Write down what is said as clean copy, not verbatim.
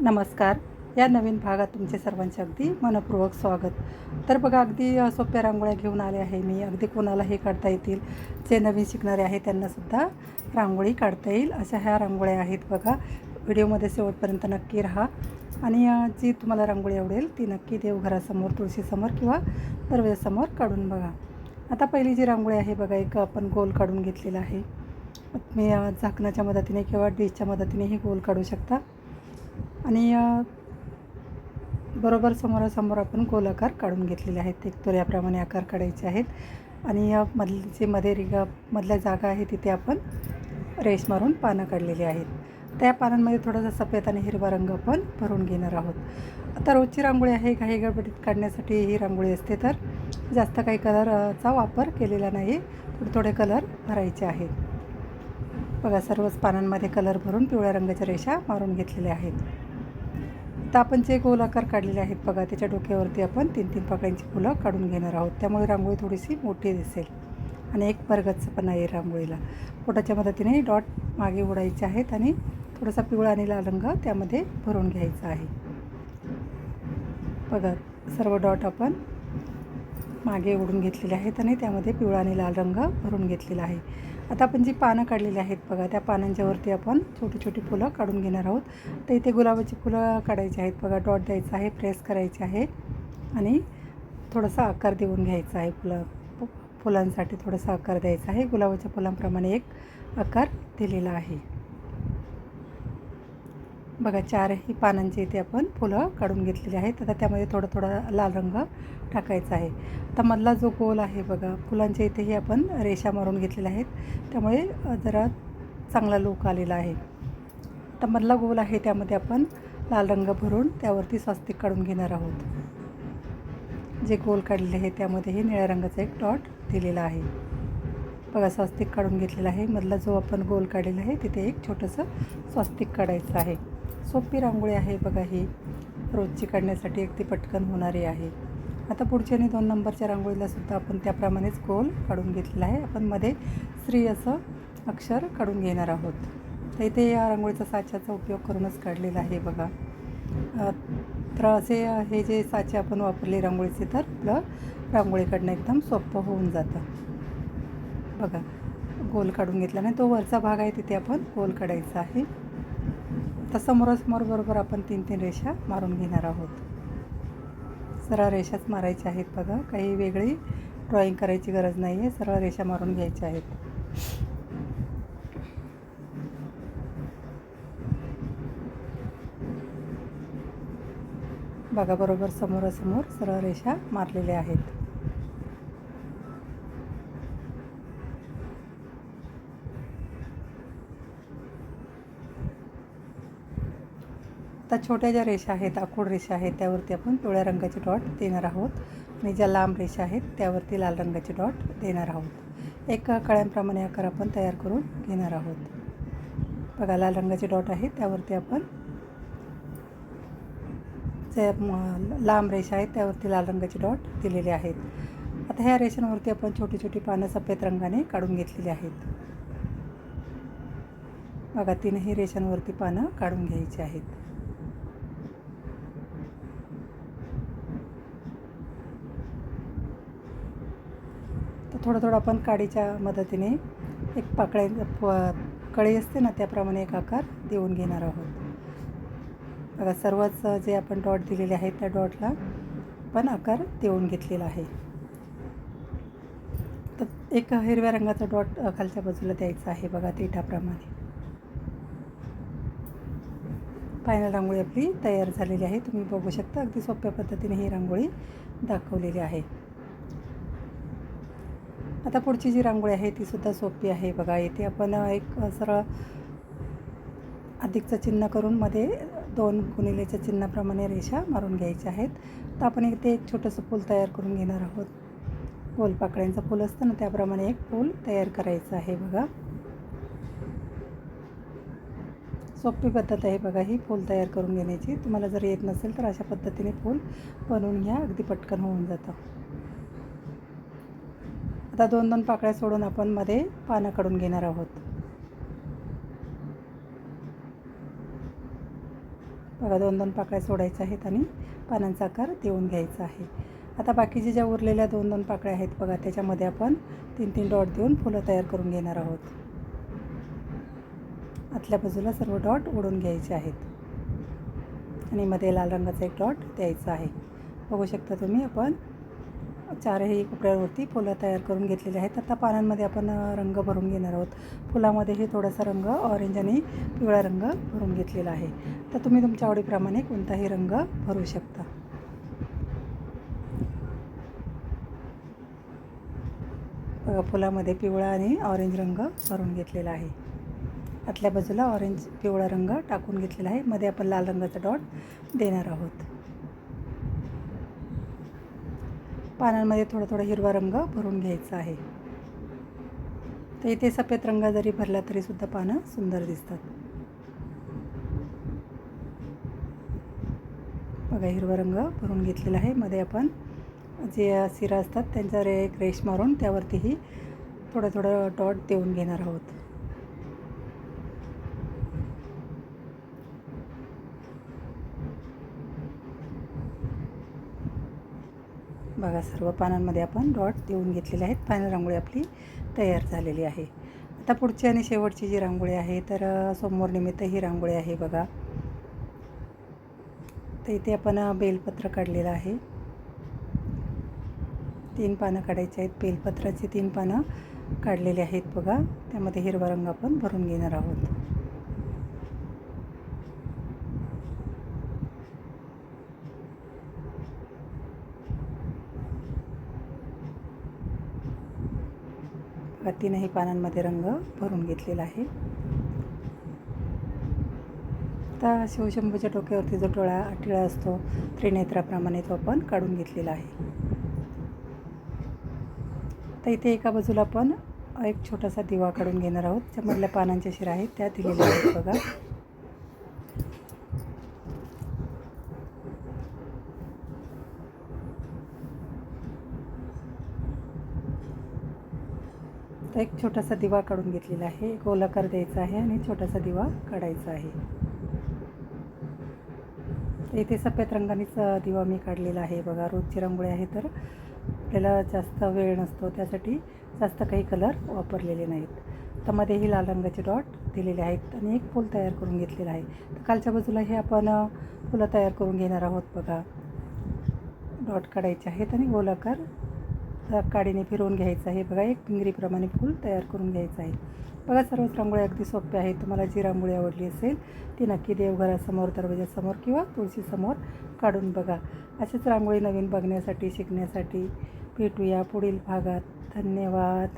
नमस्कार. या नवीन भागात तुमचे सर्वांचे अगदी मनपूर्वक स्वागत. तर बघा, अगदी सोप्या रांगोळ्या घेऊन आले आहे मी. अगदी कोणालाही काढता येतील. जे नवीन शिकणारे आहेत त्यांनासुद्धा रांगोळी काढता येईल अशा ह्या रांगोळ्या आहेत बघा. व्हिडिओमध्ये शेवटपर्यंत नक्की राहा आणि जी तुम्हाला रांगोळी आवडेल ती नक्की देवघरासमोर, तुळशीसमोर किंवा दरवाजासमोर काढून बघा. आता पहिली जी रांगोळी आहे बघा, एक आपण गोल काढून घेतलेला आहे. तुम्ही झाकणाच्या मदतीने किंवा डिशच्या मदतीनेही गोल काढू शकता आणि बरोबर समोरासमोर आपण गोलाकार काढून घेतलेले आहेत. एक तुऱ्याप्रमाणे आकार काढायचे आहेत आणि जे मधल्या जागा आहे तिथे आपण रेष मारून पानं काढलेली आहेत. त्या पानांमध्ये थोडासा सफेद आणि हिरवा रंग आपण भरून घेणार आहोत. आता रोजची रांगोळी आहे, घाई गडबडीत काढण्यासाठी ही रांगोळी असते, तर जास्त काही कलरचा वापर केलेला नाही. थोडे कलर भरायचे आहेत. बघा, सर्वच पानांमध्ये कलर भरून पिवळ्या रंगाच्या रेषा मारून घेतलेल्या आहेत. आता आपण जे गोल आकार काढलेले आहेत बघा, त्याच्या डोक्यावरती आपण 3-3 पाकळ्यांची फुलं काढून घेणार आहोत. त्यामुळे रांगोळी थोडीशी मोठी दिसेल आणि एक भरगच्चपणा येईल रांगोळीला. बोटाच्या मदतीने डॉट मागे ओढायचे आहेत आणि थोडासा पिवळा आणि लाल रंग त्यामध्ये भरून घ्यायचा आहे. बघा, सर्व डॉट आपण मागे ओढून घेतलेले आहेत आणि त्यामध्ये पिवळा आणि लाल रंग भरून घेतलेला आहे. आता आपण जी पानं काढलेली आहेत बघा, त्या पानांच्यावरती आपण छोटी छोटी फुलं काढून घेणार आहोत. तर इथे गुलाबाची फुलं काढायची आहेत बघा. डॉट द्यायचा आहे, प्रेस करायचे आहे आणि थोडासा आकार देऊन घ्यायचा आहे. फुलांसाठी थोडासा आकार द्यायचा आहे. गुलाबाच्या फुलांप्रमाणे एक आकार दिलेला आहे. बघा, 4ही पानांचे इथे आपण फुलं काढून घेतलेली आहेत. आता त्यामध्ये थोडा लाल रंग टाकायचा आहे. आता मधला जो गोल आहे बघा, फुलांच्या इथेही आपण रेषा मारून घेतलेल्या आहेत, त्यामुळे जरा चांगला लूक आलेला आहे. आता मधला गोल आहे त्यामध्ये आपण लाल रंग भरून त्यावरती स्वस्तिक काढून घेणार आहोत. जे गोल काढलेले आहे त्यामध्येही निळ्या रंगाचा एक डॉट दिलेला आहे. बघा, स्वस्तिक काढून घेतलेला आहे. मधला जो आपण गोल काढलेला आहे तिथे एक छोटंसं स्वस्तिक काढायचं आहे. सोपी रांगोळी आहे बघा ही. रोजची काढण्यासाठी अगदी पटकन होणारी आहे. आता पुढच्या आणि 2 नंबरच्या रांगोळीलासुद्धा आपण त्याप्रमाणेच गोल काढून घेतलेला आहे. आपण मध्ये श्री असं अक्षर काढून घेणार आहोत. तर इथे या रांगोळीचा साच्याचा उपयोग करूनच काढलेला आहे बघा. तर असे हे जे साचे आपण वापरले रांगोळीचे, तर आपलं रांगोळी काढणं एकदम सोपं होऊन जातं. बघा, गोल काढून घेतला नाही, तो वरचा भाग आहे तिथे आपण गोल काढायचा आहे. तर समोरासमोर बरोबर आपण 3-3 रेषा मारून घेणार आहोत. सरळ रेषाच मारायच्या आहेत बघा. काही वेगळी ड्रॉईंग करायची गरज नाही आहे. सरळ रेषा मारून घ्यायच्या आहेत. बघा, बरोबर समोरासमोर सरळ रेषा मारलेल्या आहेत. आता छोट्या ज्या रेषा आहेत, आखूड रेषा आहेत, त्यावरती आपण पिवळ्या रंगाचे डॉट देणार आहोत आणि ज्या लांब रेषा आहेत त्यावरती लाल रंगाचे डॉट देणार आहोत. एक कळ्यांप्रमाणे आकार आपण तयार करून घेणार आहोत. बघा, लाल रंगाचे डॉट आहेत त्यावरती आपण जे लांब रेषा आहेत त्यावरती लाल रंगाचे डॉट दिलेले आहेत. आता ह्या रेषांवरती आपण छोटी छोटी पानं सफेद रंगाने काढून घेतलेली आहेत. बघा, 3ही रेषांवरती पानं काढून घ्यायची आहेत. तर थोडं आपण काडीच्या मदतीने एक कळी असते ना, त्याप्रमाणे एक आकार देऊन घेणार आहोत. बघा, सर्वच जे आपण डॉट दिलेले आहेत त्या डॉटला आपण आकार देऊन घेतलेला आहे. तर एक हिरव्या रंगाचा डॉट खालच्या बाजूला द्यायचा आहे बघा, देठाप्रमाणे. फायनल रांगोळी आपली तयार झालेली आहे. तुम्ही बघू शकता, अगदी सोप्या पद्धतीने ही रांगोळी दाखवलेली आहे. आता पुढची जी रांगोळी आहे तीसुद्धा सोपी आहे बघा. इथे आपण एक सरळ अधिकचं चिन्ह करून मध्ये 2 गुणिलेच्या चिन्हाप्रमाणे रेषा मारून घ्यायच्या आहेत. तर आपण इथे एक छोटंसं फूल तयार करून घेणार आहोत. गोलपाकळ्यांचं फूल असतं ना, त्याप्रमाणे एक फूल तयार करायचं आहे बघा. सोपी पद्धत आहे बघा ही फूल तयार करून घेण्याची. तुम्हाला जर येत नसेल तर अशा पद्धतीने फूल बनवून घ्या, अगदी पटकन होऊन जातं. आता 2-2 पाकळ्या सोडून आपण मध्ये पानं काढून घेणार आहोत. बघा 2-2 पाकळ्या सोडायच्या आहेत आणि पानांचा आकार देऊन घ्यायचा आहे. आता बाकीचे ज्या उरलेल्या 2-2 पाकळ्या आहेत बघा, त्याच्यामध्ये आपण 3-3 डॉट देऊन फुलं तयार करून घेणार आहोत. आतल्या बाजूला सर्व डॉट ओढून घ्यायचे आहेत आणि मध्ये लाल रंगाचा एक डॉट द्यायचा आहे. बघू शकता तुम्ही, आपण 4ही कोपऱ्यावरती फुलं तयार करून घेतलेली आहेत. आता पानांमध्ये आपण रंग भरून घेणार आहोत. फुलामध्येही थोडासा रंग ऑरेंज आणि पिवळा रंग भरून घेतलेला आहे. तर तुम्ही तुमच्या आवडीप्रमाणे कोणताही रंग भरू शकता. बघा, फुलामध्ये पिवळा आणि ऑरेंज रंग भरून घेतलेला आहे. आतल्या बाजूला ऑरेंज पिवळा रंग टाकून घेतलेला आहे. मध्ये आपण लाल रंगाचा डॉट देणार आहोत. पानांमध्ये थोडा थोडा हिरवा रंग भरून घ्यायचा आहे. तर इथे सफेद रंग जरी भरला तरी सुद्धा पानं सुंदर दिसतात. बघा, हिरवा रंग भरून घेतलेला आहे. मध्ये आपण जे सिरा असतात त्यांचा एक रेश मारून त्यावरतीही थोडं थोडं डॉट देऊन घेणार आहोत. बघा, सर्व पानांमध्ये आपण डॉट देऊन घेतलेले आहेत. फायनल रांगोळी आपली तयार झालेली आहे. आता पुढची आणि शेवटची जी रांगोळी आहे, तर सोमवार निमित्त ही रांगोळी आहे बघा. तर इथे आपण बेलपत्र काढलेलं आहे. 3 पानं काढायची आहेत. बेलपत्राची 3 पानं काढलेली आहेत बघा. त्यामध्ये हिरवा रंग आपण भरून घेणार आहोत. बघा, 3ही पानांमध्ये रंग भरून घेतलेला आहे. आता शिवशंभूच्या डोक्यावरती जो टिळा असतो त्रिनेत्राप्रमाणे तो आपण काढून घेतलेला आहे. तर इथे एका बाजूला आपण एक छोटासा दिवा काढून घेणार आहोत. त्यामधल्या पानांच्या शिरा आहेत त्या दिलेल्या आहेत बघा. तर एक छोटासा दिवा काढून घेतलेला आहे. गोलाकार द्यायचा आहे आणि छोटासा दिवा काढायचा आहे. इथे सफेद रंगानेच दिवा मी काढलेला आहे बघा. रोजची रांगोळी आहे तर आपल्याला जास्त वेळ नसतो, त्यासाठी जास्त काही कलर वापरलेले नाहीत. तर मध्येही लाल रंगाचे डॉट दिलेले आहेत आणि एक फूल तयार करून घेतलेलं आहे. तर खालच्या बाजूला हे आपण फुलं तयार करून घेणार आहोत बघा. डॉट काढायचे आहेत आणि गोलाकार काडीने फिरवून घ्यायचं आहे बघा. एक पिंगरीप्रमाणे फूल तयार करून घ्यायचं आहे बघा. सर्वच रांगोळी अगदी सोप्या आहेत. तुम्हाला जी रांगोळी आवडली असेल ती नक्की देवघरासमोर, दरवाजासमोर किंवा तुळशीसमोर काढून बघा. अशीच रांगोळी नवीन बघण्यासाठी, शिकण्यासाठी भेटूया पुढील भागात. धन्यवाद.